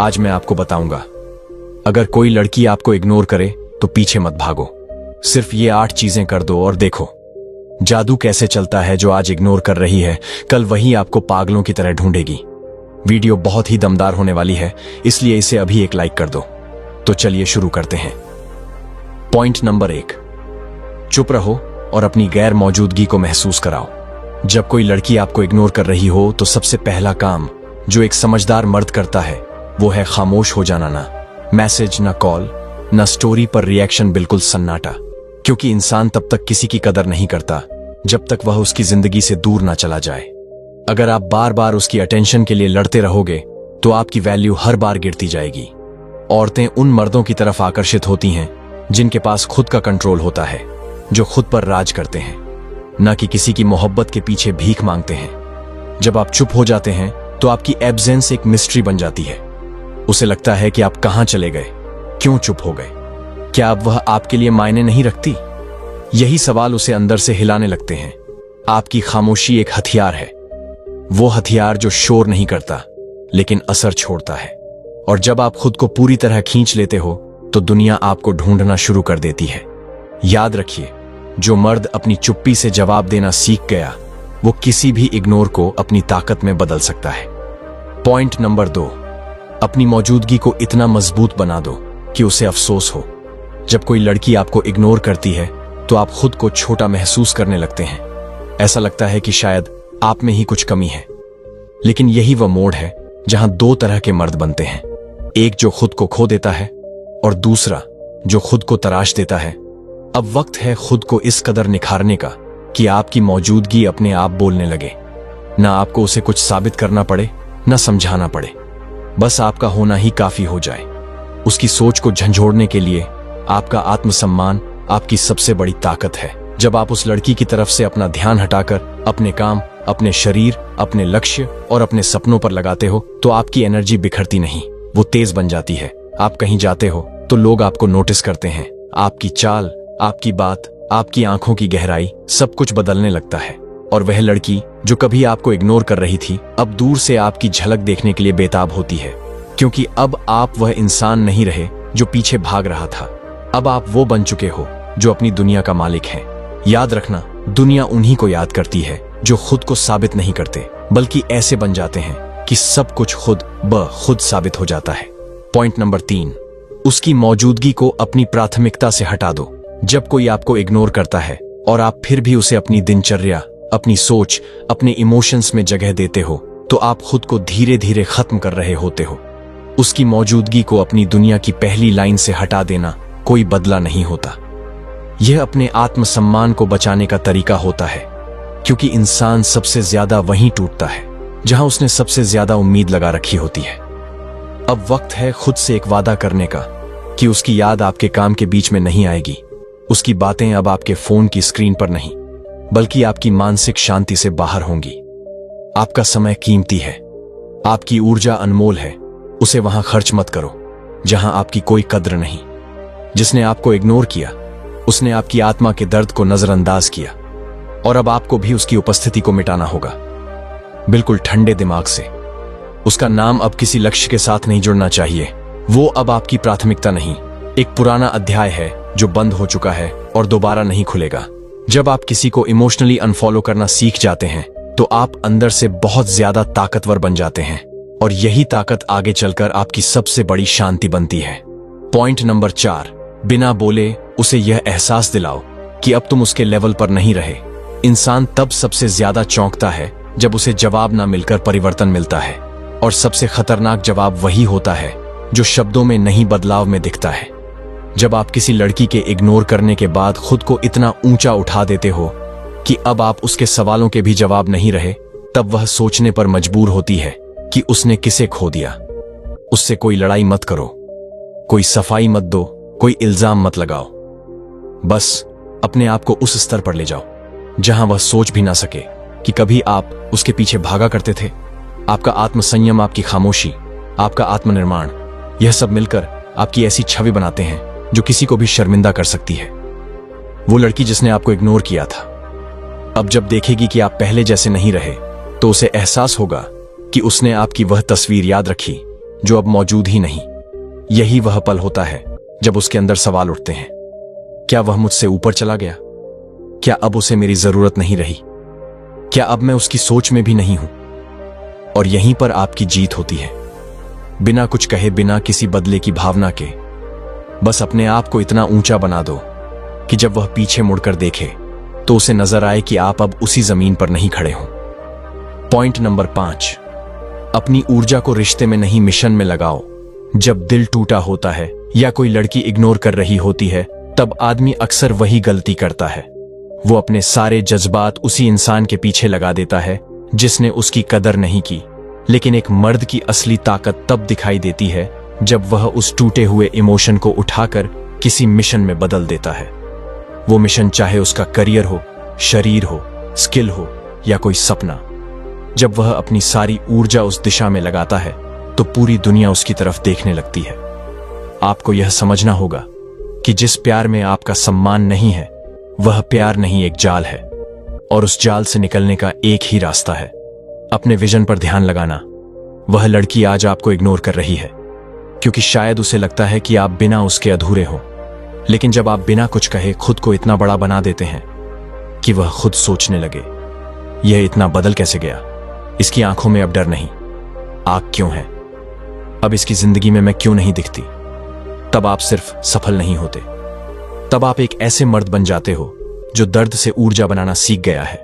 आज मैं आपको बताऊंगा, अगर कोई लड़की आपको इग्नोर करे तो पीछे मत भागो। सिर्फ ये 8 चीजें कर दो और देखो जादू कैसे चलता है। जो आज इग्नोर कर रही है, कल वही आपको पागलों की तरह ढूंढेगी। वीडियो बहुत ही दमदार होने वाली है, इसलिए इसे अभी एक लाइक कर दो। तो चलिए शुरू करते हैं। पॉइंट नंबर 1, चुप रहो और अपनी गैर मौजूदगी को महसूस कराओ। जब कोई लड़की आपको इग्नोर कर रही हो तो सबसे पहला काम जो एक समझदार मर्द करता है वो है खामोश हो जाना। ना मैसेज, ना कॉल, ना स्टोरी पर रिएक्शन, बिल्कुल सन्नाटा। क्योंकि इंसान तब तक किसी की कदर नहीं करता जब तक वह उसकी जिंदगी से दूर ना चला जाए। अगर आप बार बार उसकी अटेंशन के लिए लड़ते रहोगे तो आपकी वैल्यू हर बार गिरती जाएगी। औरतें उन मर्दों की तरफ आकर्षित होती हैं जिनके पास खुद का कंट्रोल होता है, जो खुद पर राज करते हैं, ना कि किसी की मोहब्बत के पीछे भीख मांगते हैं। जब आप चुप हो जाते हैं तो आपकी एब्सेंस एक मिस्ट्री बन जाती है। उसे लगता है कि आप कहां चले गए, क्यों चुप हो गए, क्या अब वह आपके लिए मायने नहीं रखती। यही सवाल उसे अंदर से हिलाने लगते हैं। आपकी खामोशी एक हथियार है, वो हथियार जो शोर नहीं करता लेकिन असर छोड़ता है। और जब आप खुद को पूरी तरह खींच लेते हो तो दुनिया आपको ढूंढना शुरू कर देती है। याद रखिए, जो मर्द अपनी चुप्पी से जवाब देना सीख गया वो किसी भी इग्नोर को अपनी ताकत में बदल सकता है। पॉइंट नंबर 2, अपनी मौजूदगी को इतना मजबूत बना दो कि उसे अफसोस हो। जब कोई लड़की आपको इग्नोर करती है तो आप खुद को छोटा महसूस करने लगते हैं। ऐसा लगता है कि शायद आप में ही कुछ कमी है। लेकिन यही वह मोड़ है जहां 2 तरह के मर्द बनते हैं, एक जो खुद को खो देता है और दूसरा जो खुद को तराश देता है। अब वक्त है खुद को इस कदर निखारने का कि आपकी मौजूदगी अपने आप बोलने लगे। ना आपको उसे कुछ साबित करना पड़े, ना समझाना पड़े, बस आपका होना ही काफी हो जाए। उसकी सोच को झंझोड़ने के लिए आपका आत्मसम्मान आपकी सबसे बड़ी ताकत है। जब आप उस लड़की की तरफ से अपना ध्यान हटाकर अपने काम, अपने शरीर, अपने लक्ष्य और अपने सपनों पर लगाते हो तो आपकी एनर्जी बिखरती नहीं, वो तेज बन जाती है। आप कहीं जाते हो तो लोग आपको नोटिस करते हैं। आपकी चाल, आपकी बात, आपकी आंखों की गहराई, सब कुछ बदलने लगता है। और वह लड़की जो कभी आपको इग्नोर कर रही थी अब दूर से आपकी झलक देखने के लिए बेताब होती है। क्योंकि अब आप वह इंसान नहीं रहे जो पीछे भाग रहा था। अब आप वो बन चुके हो जो अपनी दुनिया का मालिक है। याद रखना, दुनिया उन्हीं को याद करती है जो खुद को साबित नहीं करते, बल्कि ऐसे बन जाते हैं कि सब कुछ खुद ब खुद साबित हो जाता है। पॉइंट नंबर 3, उसकी मौजूदगी को अपनी प्राथमिकता से हटा दो। जब कोई आपको इग्नोर करता है और आप फिर भी उसे अपनी दिनचर्या, अपनी सोच, अपने इमोशंस में जगह देते हो तो आप खुद को धीरे धीरे खत्म कर रहे होते हो। उसकी मौजूदगी को अपनी दुनिया की पहली लाइन से हटा देना कोई बदला नहीं होता। यह अपने आत्मसम्मान को बचाने का तरीका होता है, क्योंकि इंसान सबसे ज्यादा वहीं टूटता है जहां उसने सबसे ज्यादा उम्मीद लगा रखी होती है। अब वक्त है खुद से एक वादा करने का कि उसकी याद आपके काम के बीच में नहीं आएगी। उसकी बातें अब आपके फोन की स्क्रीन पर नहीं, बल्कि आपकी मानसिक शांति से बाहर होंगी। आपका समय कीमती है, आपकी ऊर्जा अनमोल है, उसे वहां खर्च मत करो जहां आपकी कोई कद्र नहीं। जिसने आपको इग्नोर किया उसने आपकी आत्मा के दर्द को नजरअंदाज किया और अब आपको भी उसकी उपस्थिति को मिटाना होगा, बिल्कुल ठंडे दिमाग से। उसका नाम अब किसी लक्ष्य के साथ नहीं जुड़ना चाहिए। वो अब आपकी प्राथमिकता नहीं, एक पुराना अध्याय है जो बंद हो चुका है और दोबारा नहीं खुलेगा। जब आप किसी को इमोशनली अनफॉलो करना सीख जाते हैं तो आप अंदर से बहुत ज्यादा ताकतवर बन जाते हैं और यही ताकत आगे चलकर आपकी सबसे बड़ी शांति बनती है। पॉइंट नंबर 4, बिना बोले उसे यह एहसास दिलाओ कि अब तुम उसके लेवल पर नहीं रहे। इंसान तब सबसे ज्यादा चौंकता है जब उसे जवाब ना मिलकर परिवर्तन मिलता है, और सबसे खतरनाक जवाब वही होता है जो शब्दों में नहीं बदलाव में दिखता है। जब आप किसी लड़की के इग्नोर करने के बाद खुद को इतना ऊंचा उठा देते हो कि अब आप उसके सवालों के भी जवाब नहीं रहे, तब वह सोचने पर मजबूर होती है कि उसने किसे खो दिया। उससे कोई लड़ाई मत करो, कोई सफाई मत दो, कोई इल्जाम मत लगाओ। बस अपने आप को उस स्तर पर ले जाओ जहां वह सोच भी ना सके कि कभी आप उसके पीछे भागा करते थे। आपका आत्मसंयम, आपकी खामोशी, आपका आत्मनिर्माण, यह सब मिलकर आपकी ऐसी छवि बनाते हैं जो किसी को भी शर्मिंदा कर सकती है। वो लड़की जिसने आपको इग्नोर किया था अब जब देखेगी कि आप पहले जैसे नहीं रहे तो उसे एहसास होगा कि उसने आपकी वह तस्वीर याद रखी जो अब मौजूद ही नहीं। यही वह पल होता है जब उसके अंदर सवाल उठते हैं, क्या वह मुझसे ऊपर चला गया? क्या अब उसे मेरी जरूरत नहीं रही? क्या अब मैं उसकी सोच में भी नहीं हूं? और यहीं पर आपकी जीत होती है। बिना कुछ कहे, बिना किसी बदले की भावना के, बस अपने आप को इतना ऊंचा बना दो कि जब वह पीछे मुड़कर देखे तो उसे नजर आए कि आप अब उसी जमीन पर नहीं खड़े हो। पॉइंट नंबर 5, अपनी ऊर्जा को रिश्ते में नहीं, मिशन में लगाओ। जब दिल टूटा होता है या कोई लड़की इग्नोर कर रही होती है, तब आदमी अक्सर वही गलती करता है। वो अपने सारे जज्बात उसी इंसान के पीछे लगा देता है जिसने उसकी कदर नहीं की। लेकिन एक मर्द की असली ताकत तब दिखाई देती है जब वह उस टूटे हुए इमोशन को उठाकर किसी मिशन में बदल देता है। वो मिशन चाहे उसका करियर हो, शरीर हो, स्किल हो या कोई सपना। जब वह अपनी सारी ऊर्जा उस दिशा में लगाता है तो पूरी दुनिया उसकी तरफ देखने लगती है। आपको यह समझना होगा कि जिस प्यार में आपका सम्मान नहीं है, वह प्यार नहीं, एक जाल है। और उस जाल से निकलने का एक ही रास्ता है, अपने विजन पर ध्यान लगाना। वह लड़की आज आपको इग्नोर कर रही है क्योंकि शायद उसे लगता है कि आप बिना उसके अधूरे हो। लेकिन जब आप बिना कुछ कहे खुद को इतना बड़ा बना देते हैं कि वह खुद सोचने लगे, यह इतना बदल कैसे गया? इसकी आंखों में अब डर नहीं, आग क्यों है? अब इसकी जिंदगी में मैं क्यों नहीं दिखती? तब आप सिर्फ सफल नहीं होते, तब आप एक ऐसे मर्द बन जाते हो जो दर्द से ऊर्जा बनाना सीख गया है।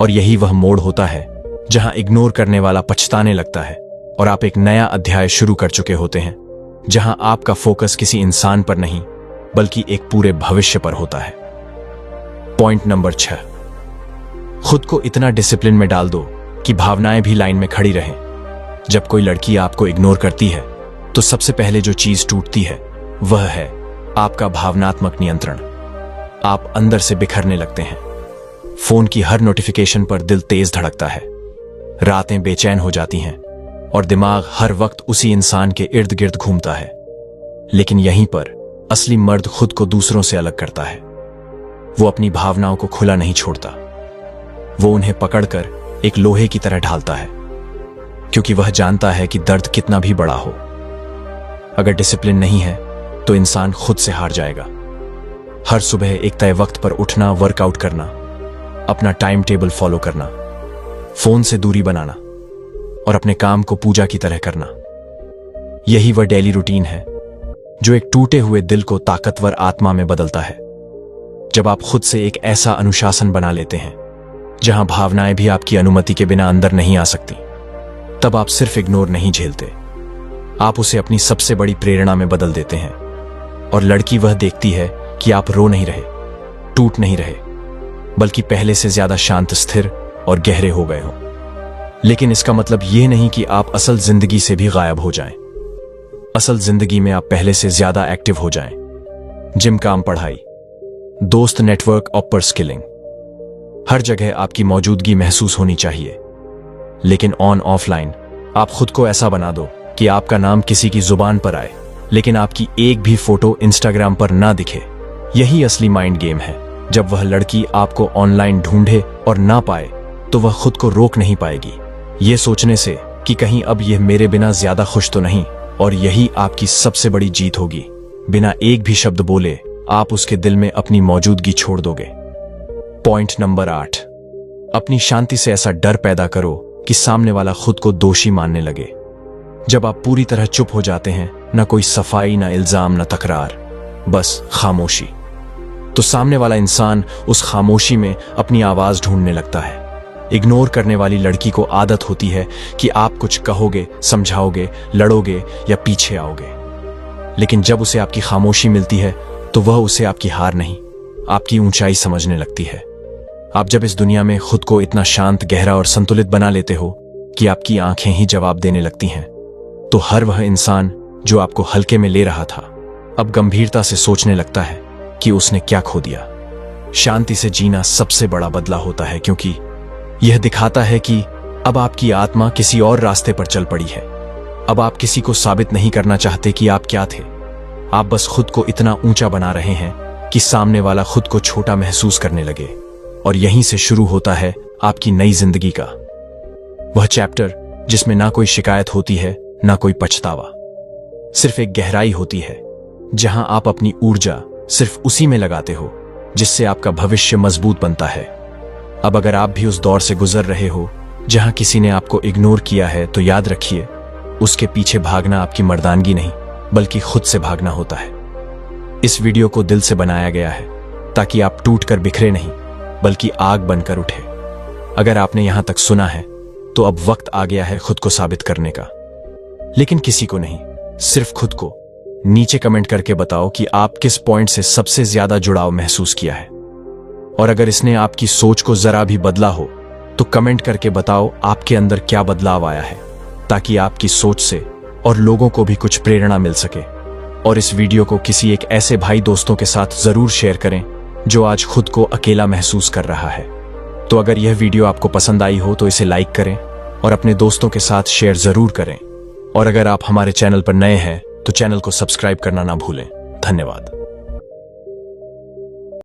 और यही वह मोड़ होता है जहां इग्नोर करने वाला पछताने लगता है और आप एक नया अध्याय शुरू कर चुके होते हैं, जहां आपका फोकस किसी इंसान पर नहीं बल्कि एक पूरे भविष्य पर होता है। पॉइंट नंबर 6, खुद को इतना डिसिप्लिन में डाल दो कि भावनाएं भी लाइन में खड़ी रहें। जब कोई लड़की आपको इग्नोर करती है तो सबसे पहले जो चीज टूटती है वह है आपका भावनात्मक नियंत्रण। आप अंदर से बिखरने लगते हैं। फोन की हर नोटिफिकेशन पर दिल तेज धड़कता है, रातें बेचैन हो जाती हैं और दिमाग हर वक्त उसी इंसान के इर्द गिर्द घूमता है। लेकिन यहीं पर असली मर्द खुद को दूसरों से अलग करता है। वो अपनी भावनाओं को खुला नहीं छोड़ता, वो उन्हें पकड़कर एक लोहे की तरह ढालता है, क्योंकि वह जानता है कि दर्द कितना भी बड़ा हो, अगर डिसिप्लिन नहीं है तो इंसान खुद से हार जाएगा। हर सुबह एक तय वक्त पर उठना, वर्कआउट करना, अपना टाइम टेबल फॉलो करना, फोन से दूरी बनाना और अपने काम को पूजा की तरह करना, यही वह डेली रूटीन है जो एक टूटे हुए दिल को ताकतवर आत्मा में बदलता है। जब आप खुद से एक ऐसा अनुशासन बना लेते हैं जहां भावनाएं भी आपकी अनुमति के बिना अंदर नहीं आ सकती, तब आप सिर्फ इग्नोर नहीं झेलते, आप उसे अपनी सबसे बड़ी प्रेरणा में बदल देते हैं। और लड़की वह देखती है कि आप रो नहीं रहे, टूट नहीं रहे, बल्कि पहले से ज्यादा शांत, स्थिर और गहरे हो गए हो। लेकिन इसका मतलब यह नहीं कि आप असल जिंदगी से भी गायब हो जाएं। असल जिंदगी में आप पहले से ज्यादा एक्टिव हो जाएं। जिम, काम, पढ़ाई, दोस्त, नेटवर्क, अपर स्किलिंग, हर जगह आपकी मौजूदगी महसूस होनी चाहिए। लेकिन ऑन ऑफलाइन आप खुद को ऐसा बना दो कि आपका नाम किसी की जुबान पर आए, लेकिन आपकी एक भी फोटो इंस्टाग्राम पर ना दिखे। यही असली माइंड गेम है। जब वह लड़की आपको ऑनलाइन ढूंढे और ना पाए तो वह खुद को रोक नहीं पाएगी, ये सोचने से कि कहीं अब यह मेरे बिना ज्यादा खुश तो नहीं। और यही आपकी सबसे बड़ी जीत होगी। बिना एक भी शब्द बोले आप उसके दिल में अपनी मौजूदगी छोड़ दोगे। पॉइंट नंबर 8, अपनी शांति से ऐसा डर पैदा करो कि सामने वाला खुद को दोषी मानने लगे। जब आप पूरी तरह चुप हो जाते हैं, ना कोई सफाई, ना इल्जाम, ना तकरार, बस खामोशी, तो सामने वाला इंसान उस खामोशी में अपनी आवाज ढूंढने लगता है। इग्नोर करने वाली लड़की को आदत होती है कि आप कुछ कहोगे, समझाओगे, लड़ोगे या पीछे आओगे। लेकिन जब उसे आपकी खामोशी मिलती है तो वह उसे आपकी हार नहीं, आपकी ऊंचाई समझने लगती है। आप जब इस दुनिया में खुद को इतना शांत, गहरा और संतुलित बना लेते हो कि आपकी आंखें ही जवाब देने लगती हैं, तो हर वह इंसान जो आपको हल्के में ले रहा था अब गंभीरता से सोचने लगता है कि उसने क्या खो दिया। शांति से जीना सबसे बड़ा बदला होता है, क्योंकि यह दिखाता है कि अब आपकी आत्मा किसी और रास्ते पर चल पड़ी है। अब आप किसी को साबित नहीं करना चाहते कि आप क्या थे, आप बस खुद को इतना ऊंचा बना रहे हैं कि सामने वाला खुद को छोटा महसूस करने लगे। और यहीं से शुरू होता है आपकी नई जिंदगी का वह चैप्टर जिसमें ना कोई शिकायत होती है, ना कोई पछतावा। सिर्फ एक गहराई होती है जहां आप अपनी ऊर्जा सिर्फ उसी में लगाते हो जिससे आपका भविष्य मजबूत बनता है। अब अगर आप भी उस दौर से गुजर रहे हो जहां किसी ने आपको इग्नोर किया है, तो याद रखिए, उसके पीछे भागना आपकी मर्दानगी नहीं बल्कि खुद से भागना होता है। इस वीडियो को दिल से बनाया गया है ताकि आप टूट कर बिखरे नहीं बल्कि आग बनकर उठे। अगर आपने यहां तक सुना है तो अब वक्त आ गया है खुद को साबित करने का, लेकिन किसी को नहीं, सिर्फ खुद को। नीचे कमेंट करके बताओ कि आप किस पॉइंट से सबसे ज्यादा जुड़ाव महसूस किया है, और अगर इसने आपकी सोच को जरा भी बदला हो तो कमेंट करके बताओ आपके अंदर क्या बदलाव आया है, ताकि आपकी सोच से और लोगों को भी कुछ प्रेरणा मिल सके। और इस वीडियो को किसी एक ऐसे भाई दोस्तों के साथ जरूर शेयर करें जो आज खुद को अकेला महसूस कर रहा है। तो अगर यह वीडियो आपको पसंद आई हो तो इसे लाइक करें और अपने दोस्तों के साथ शेयर जरूर करें। और अगर आप हमारे चैनल पर नए हैं तो चैनल को सब्सक्राइब करना ना भूलें। धन्यवाद।